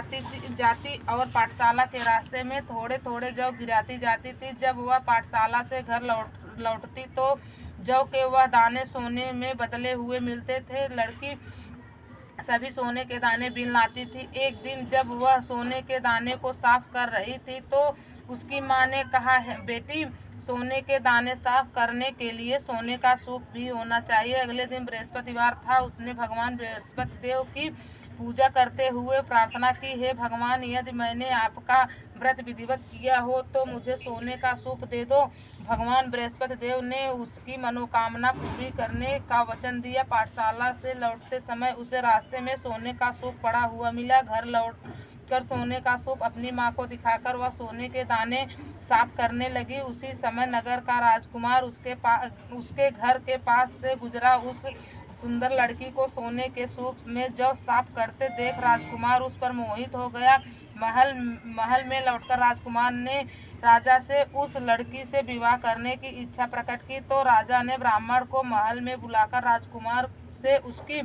जाती और पाठशाला के रास्ते में थोड़े थोड़े जौ गिराती जाती थी। जब वह पाठशाला से घर लौटती तो जौ के वह दाने सोने में बदले हुए मिलते थे। लड़की सभी सोने के दाने बीन लाती थी। एक दिन जब वह सोने के दाने को साफ कर रही थी तो उसकी माँ ने कहा, है बेटी, सोने के दाने साफ करने के लिए सोने का सूप भी होना चाहिए। अगले दिन बृहस्पतिवार था। उसने भगवान बृहस्पति देव की पूजा करते हुए प्रार्थना की, हे भगवान, यदि मैंने आपका व्रत विधिवत किया हो तो मुझे सोने का सूप दे दो। भगवान बृहस्पति देव ने उसकी मनोकामना पूरी करने का वचन दिया। पाठशाला से लौटते समय उसे रास्ते में सोने का सूप पड़ा हुआ मिला। घर लौट कर सोने का सूप अपनी माँ को दिखाकर वह सोने के दाने साफ करने लगी। उसी समय नगर का राजकुमार उसके घर के पास से गुजरा। उस सुंदर लड़की को सोने के सूप में जौ साफ करते देख राजकुमार उस पर मोहित हो गया। महल में लौटकर राजकुमार ने राजा से उस लड़की से विवाह करने की इच्छा प्रकट की। तो राजा ने ब्राह्मण को महल में बुलाकर राजकुमार से उसकी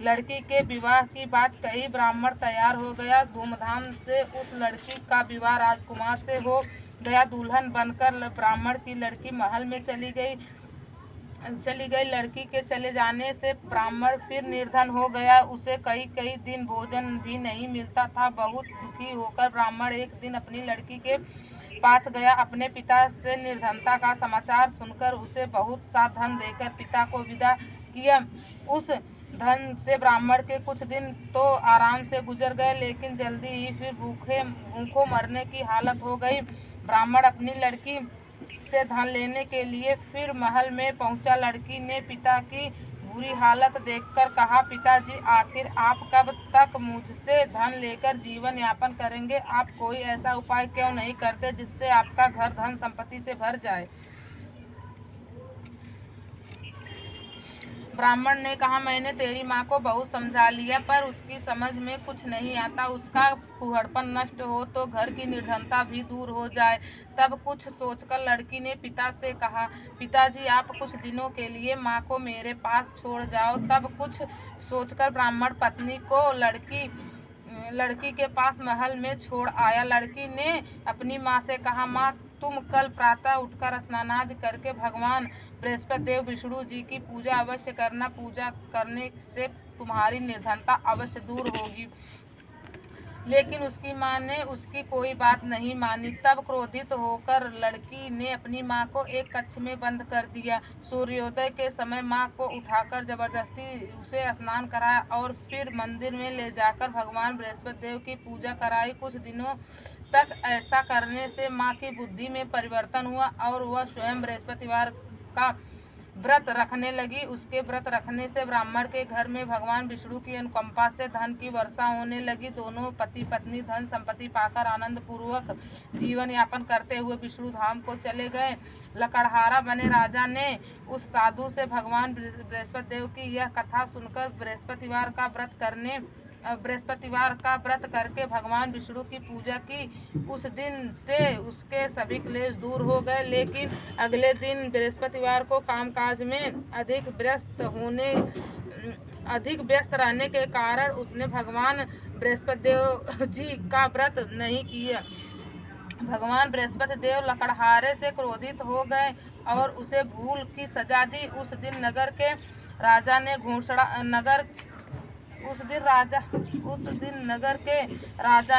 लड़की के विवाह की बात कही। ब्राह्मण तैयार हो गया। धूमधाम से उस लड़की का विवाह राजकुमार से हो गया। दुल्हन बनकर ब्राह्मण की लड़की महल में चली गई। लड़की के चले जाने से ब्राह्मण फिर निर्धन हो गया। उसे कई दिन भोजन भी नहीं मिलता था। बहुत दुखी होकर ब्राह्मण एक दिन अपनी लड़की के पास गया। अपने पिता से निर्धनता का समाचार सुनकर उसे बहुत सा धन देकर पिता को विदा किया। उस धन से ब्राह्मण के कुछ दिन तो आराम से गुजर गए, लेकिन जल्दी ही फिर भूखों मरने की हालत हो गई। ब्राह्मण अपनी लड़की से धन लेने के लिए फिर महल में पहुंचा। लड़की ने पिता की बुरी हालत देखकर कहा, पिताजी, आखिर आप कब तक मुझसे धन लेकर जीवन यापन करेंगे? आप कोई ऐसा उपाय क्यों नहीं करते जिससे आपका घर धन संपत्ति से भर जाए? ब्राह्मण ने कहा, मैंने तेरी माँ को बहुत समझा लिया, पर उसकी समझ में कुछ नहीं आता। उसका फूहड़पन नष्ट हो तो घर की निर्धनता भी दूर हो जाए। तब कुछ सोचकर लड़की ने पिता से कहा, पिताजी, आप कुछ दिनों के लिए माँ को मेरे पास छोड़ जाओ। तब कुछ सोचकर ब्राह्मण पत्नी को लड़की के पास महल में छोड़ आया। लड़की ने अपनी माँ से कहा, माँ, तुम कल प्रातः उठकर स्नानादि करके भगवान बृहस्पति देव विष्णु जी की पूजा अवश्य करना। पूजा करने से तुम्हारी निर्धनता अवश्य दूर होगी। लेकिन उसकी माँ ने उसकी कोई बात नहीं मानी। तब क्रोधित होकर लड़की ने अपनी माँ को एक कक्ष में बंद कर दिया। सूर्योदय के समय माँ को उठाकर जबरदस्ती उसे स्नान कराया और फिर मंदिर में ले जाकर भगवान बृहस्पति देव की पूजा कराई। कुछ दिनों तक ऐसा करने से माँ की बुद्धि में परिवर्तन हुआ और वह स्वयं बृहस्पतिवार का व्रत रखने लगी। उसके व्रत रखने से ब्राह्मण के घर में भगवान विष्णु की अनुकंपा से धन की वर्षा होने लगी। दोनों पति पत्नी धन संपत्ति पाकर आनंद पूर्वक जीवन यापन करते हुए विष्णु धाम को चले गए। लकड़हारा बने राजा ने उस साधु से भगवान बृहस्पति देव की यह कथा सुनकर बृहस्पतिवार का व्रत करके भगवान विष्णु की पूजा की। उस दिन से उसके सभी क्लेश दूर हो गए। लेकिन अगले दिन बृहस्पतिवार को कामकाज में अधिक व्यस्त रहने के कारण उसने भगवान बृहस्पति देव जी का व्रत नहीं किया। भगवान बृहस्पति देव लकड़हारे से क्रोधित हो गए और उसे भूल की सजा दी। उस दिन नगर के राजा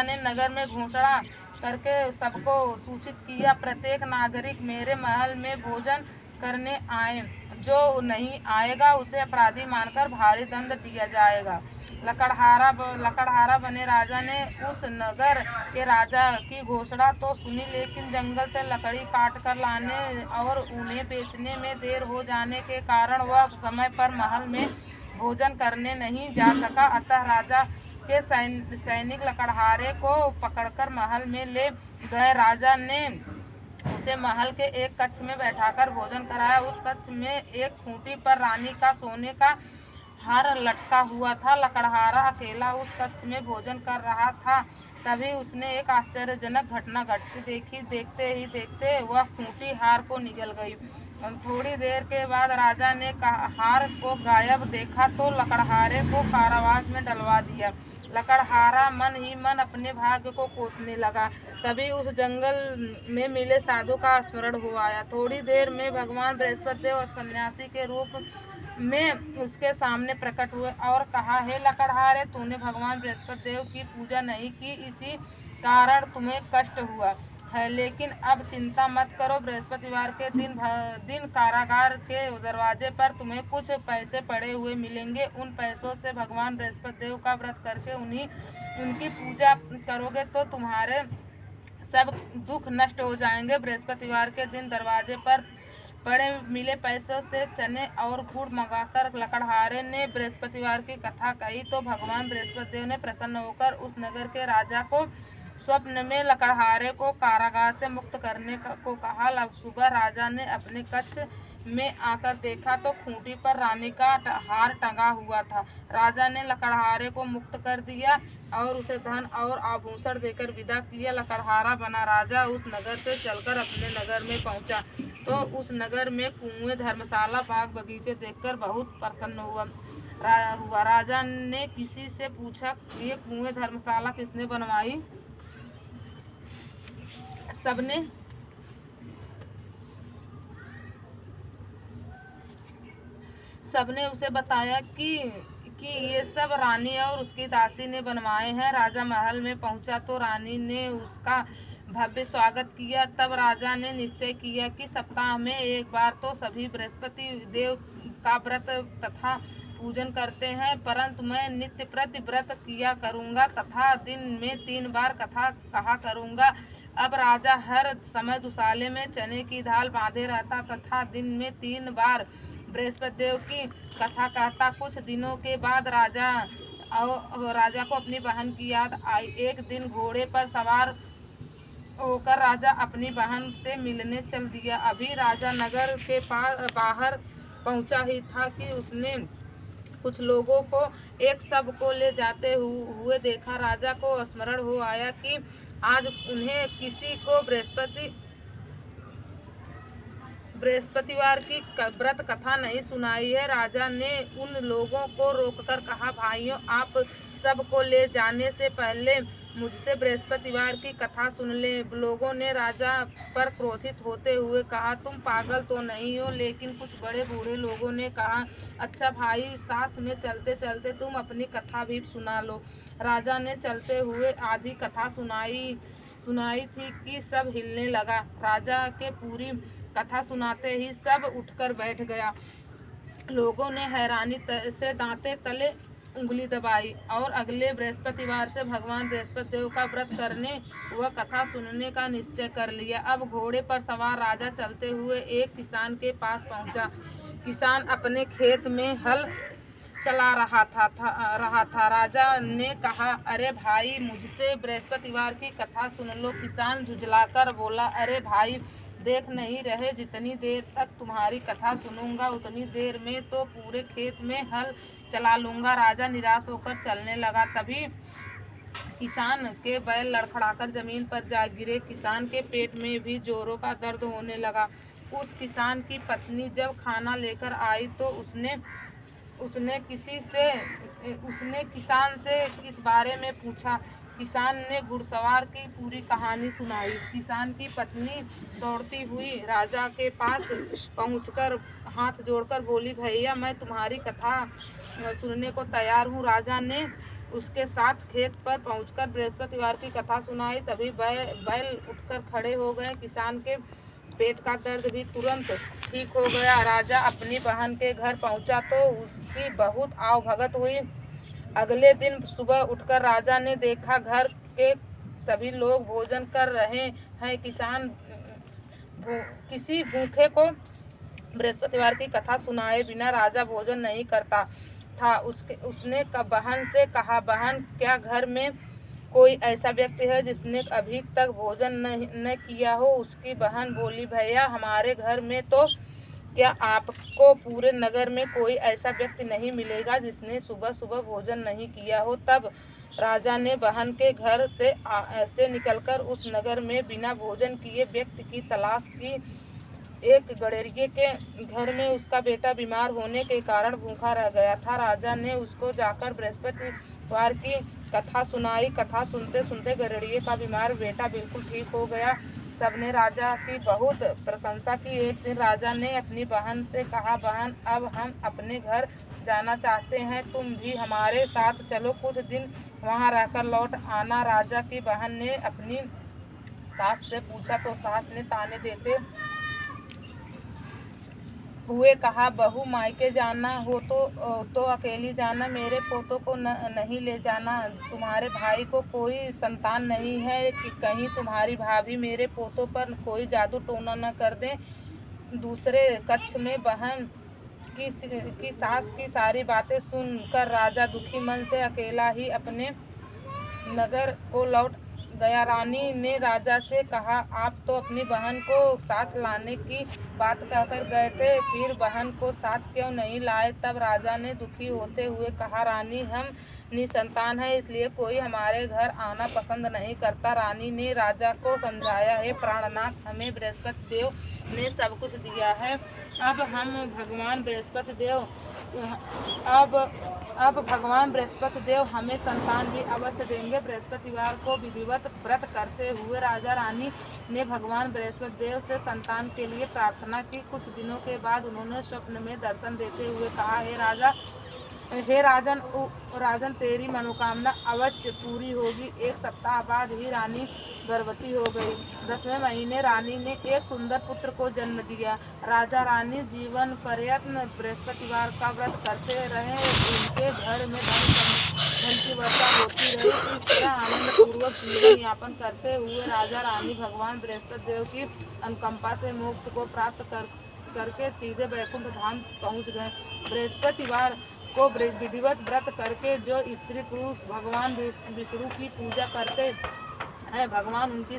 ने नगर में घोषणा करके सबको सूचित किया, प्रत्येक नागरिक मेरे महल में भोजन करने आए। जो नहीं आएगा उसे अपराधी मानकर भारी दंड दिया जाएगा। लकड़हारा बने राजा ने उस नगर के राजा की घोषणा तो सुनी, लेकिन जंगल से लकड़ी काट कर लाने और उन्हें बेचने में देर हो जाने के कारण वह समय पर महल में भोजन करने नहीं जा सका। अतः राजा के सैनिक लकड़हारे को पकड़कर महल में ले गए। राजा ने उसे महल के एक कक्ष में बैठाकर भोजन कराया। उस कक्ष में एक खूंटी पर रानी का सोने का हार लटका हुआ था। लकड़हारा अकेला उस कक्ष में भोजन कर रहा था। तभी उसने एक आश्चर्यजनक घटना घटती देखी। देखते ही देखते वह खूंटी हार को निगल गई। थोड़ी देर के बाद राजा ने हार को गायब देखा तो लकड़हारे को कारावास में डलवा दिया। लकड़हारा मन ही मन अपने भाग्य को कोसने लगा। तभी उस जंगल में मिले साधु का स्मरण हो आया। थोड़ी देर में भगवान बृहस्पति देव सन्यासी के रूप में उसके सामने प्रकट हुए और कहा, हे लकड़हारे, तूने भगवान बृहस्पति देव की पूजा नहीं की, इसी कारण तुम्हें कष्ट हुआ है। लेकिन अब चिंता मत करो, बृहस्पतिवार के दिन कारागार के दरवाजे पर तुम्हें कुछ पैसे पड़े हुए मिलेंगे। उन पैसों से भगवान बृहस्पति देव का व्रत करके उनकी पूजा करोगे तो तुम्हारे सब दुख नष्ट हो जाएंगे। बृहस्पतिवार के दिन दरवाजे पर पड़े मिले पैसों से चने और गुड़ मंगाकर लकड़हारे ने बृहस्पतिवार की कथा कही तो भगवान बृहस्पति देव ने प्रसन्न होकर उस नगर के राजा को स्वप्न में लकड़हारे को कारागार से मुक्त करने को कहा। सुबह राजा ने अपने कक्ष में आकर देखा तो खूंटी पर रानी का हार टंगा हुआ था। राजा ने लकड़हारे को मुक्त कर दिया और उसे धन और आभूषण देकर विदा किया। लकड़हारा बना राजा उस नगर से चलकर अपने नगर में पहुंचा तो उस नगर में कुएं, धर्मशाला, बाग बगीचे देखकर बहुत प्रसन्न हुआ। राजा ने किसी से पूछा, ये कुएं, धर्मशाला किसने बनवाई? सबने उसे बताया कि ये सब रानी और उसकी दासी ने बनवाए हैं। राजा महल में पहुंचा तो रानी ने उसका भव्य स्वागत किया। तब राजा ने निश्चय किया कि सप्ताह में एक बार तो सभी बृहस्पति देव का व्रत तथा पूजन करते हैं, परंतु मैं नित्य प्रति व्रत किया करूंगा तथा दिन में 3 बार कथा कहा करूंगा। अब राजा हर समय दुसाले में चने की दाल बांधे रहता तथा दिन में 3 बार बृहस्पति देव की कथा कहता। कुछ दिनों के बाद राजा को अपनी बहन की याद आई। एक दिन घोड़े पर सवार होकर राजा अपनी बहन से मिलने चल दिया। अभी राजा नगर के बाहर पहुंचा ही था कि उसने कुछ लोगों को एक शव को ले जाते हुए देखा। राजा को स्मरण हो आया कि आज उन्हें किसी को बृहस्पतिवार की व्रत कथा नहीं सुनाई है। राजा ने उन लोगों को रोककर कहा, भाइयों, आप सबको ले जाने से पहले मुझसे बृहस्पतिवार की कथा सुन ले। लोगों ने राजा पर क्रोधित होते हुए कहा, तुम पागल तो नहीं हो? लेकिन कुछ बड़े बूढ़े लोगों ने कहा, अच्छा भाई, साथ में चलते चलते तुम अपनी कथा भी सुना लो। राजा ने चलते हुए आधी कथा सुनाई थी कि सब हिलने लगा। राजा के पूरी कथा सुनाते ही सब उठकर बैठ गया। लोगों ने हैरानी से दांते तले उंगली दबाई और अगले बृहस्पतिवार से भगवान बृहस्पति देव का व्रत करने व कथा सुनने का निश्चय कर लिया। अब घोड़े पर सवार राजा चलते हुए एक किसान के पास पहुंचा। किसान अपने खेत में हल चला रहा था। राजा ने कहा, अरे भाई, मुझसे बृहस्पतिवार की कथा सुन लो। किसान झुंझलाकर बोला, अरे भाई, देख नहीं रहे, जितनी देर तक तुम्हारी कथा सुनूंगा उतनी देर में तो पूरे खेत में हल चला लूंगा। राजा निराश होकर चलने लगा। तभी किसान के बैल लड़खड़ाकर जमीन पर जा गिरे। किसान के पेट में भी जोरों का दर्द होने लगा। उस किसान की पत्नी जब खाना लेकर आई तो उसने किसान से इस बारे में पूछा। किसान ने घुड़सवार की पूरी कहानी सुनाई। किसान की पत्नी दौड़ती हुई राजा के पास पहुंचकर हाथ जोड़कर बोली, भैया, मैं तुम्हारी कथा सुनने को तैयार हूँ। राजा ने उसके साथ खेत पर पहुंचकर बृहस्पतिवार की कथा सुनाई। तभी बैल उठकर खड़े हो गए। किसान के पेट का दर्द भी तुरंत ठीक हो गया। राजा अपनी बहन के घर पहुंचा तो उसकी बहुत आवभगत हुई। अगले दिन सुबह उठकर राजा ने देखा घर के सभी लोग भोजन कर रहे हैं। किसी भूखे को बृहस्पतिवार की कथा सुनाए बिना राजा भोजन नहीं करता था। उसने बहन से कहा, बहन, क्या घर में कोई ऐसा व्यक्ति है जिसने अभी तक भोजन न किया हो? उसकी बहन बोली, भैया, हमारे घर में तो क्या आपको पूरे नगर में कोई ऐसा व्यक्ति नहीं मिलेगा जिसने सुबह सुबह भोजन नहीं किया हो? तब राजा ने बहन के घर से निकलकर उस नगर में बिना भोजन किए व्यक्ति की तलाश की। एक गडेरिये के घर में उसका बेटा बीमार होने के कारण भूखा रह गया था। राजा ने उसको जाकर बृहस्पतिवार की कथा सुनाई। कथा सुनते सुनते गरुड़िए का बीमार बेटा बिल्कुल ठीक हो गया। सबने राजा की बहुत प्रशंसा की। एक दिन राजा ने अपनी बहन से कहा, बहन अब हम अपने घर जाना चाहते हैं, तुम भी हमारे साथ चलो, कुछ दिन वहाँ रहकर लौट आना। राजा की बहन ने अपनी सास से पूछा तो सास ने ताने देते हुए कहा, बहू मायके जाना हो तो अकेली जाना, मेरे पोतों को नहीं ले जाना। तुम्हारे भाई को कोई संतान नहीं है कि कहीं तुम्हारी भाभी मेरे पोतों पर कोई जादू टोना न कर दे। दूसरे कक्ष में बहन की सास की सारी बातें सुनकर राजा दुखी मन से अकेला ही अपने नगर को लौट गया। रानी ने राजा से कहा, आप तो अपनी बहन को साथ लाने की बात कहकर गए थे, फिर बहन को साथ क्यों नहीं लाए? तब राजा ने दुखी होते हुए कहा, रानी हम निसंतान हैं, इसलिए कोई हमारे घर आना पसंद नहीं करता। रानी ने राजा को समझाया, हे प्राणनाथ, हमें बृहस्पति देव ने सब कुछ दिया है, अब भगवान बृहस्पति देव हमें संतान भी अवश्य देंगे। बृहस्पतिवार को विधिवत व्रत करते हुए राजा रानी ने भगवान बृहस्पति देव से संतान के लिए प्रार्थना की। कुछ दिनों के बाद उन्होंने स्वप्न में दर्शन देते हुए कहा, हे राजन तेरी मनोकामना अवश्य पूरी होगी। एक सप्ताह बाद ही रानी गर्भवती हो गई। 10वें महीने रानी ने एक सुंदर पुत्र को जन्म दिया। राजा रानी जीवन पर्यंत बृहस्पतिवार का व्रत करते रहे। उनके घर में धन की वर्षा होती रही। इस तरह आनंद पूर्वक जीवन यापन करते हुए राजा रानी भगवान बृहस्पति देव की अनुकंपा से मोक्ष को प्राप्त करके सीधे वैकुंठ धाम पहुँच गए। बृहस्पतिवार को विधिवत व्रत करके जो स्त्री पुरुष भगवान विष्णु की पूजा करते हैं, भगवान उनकी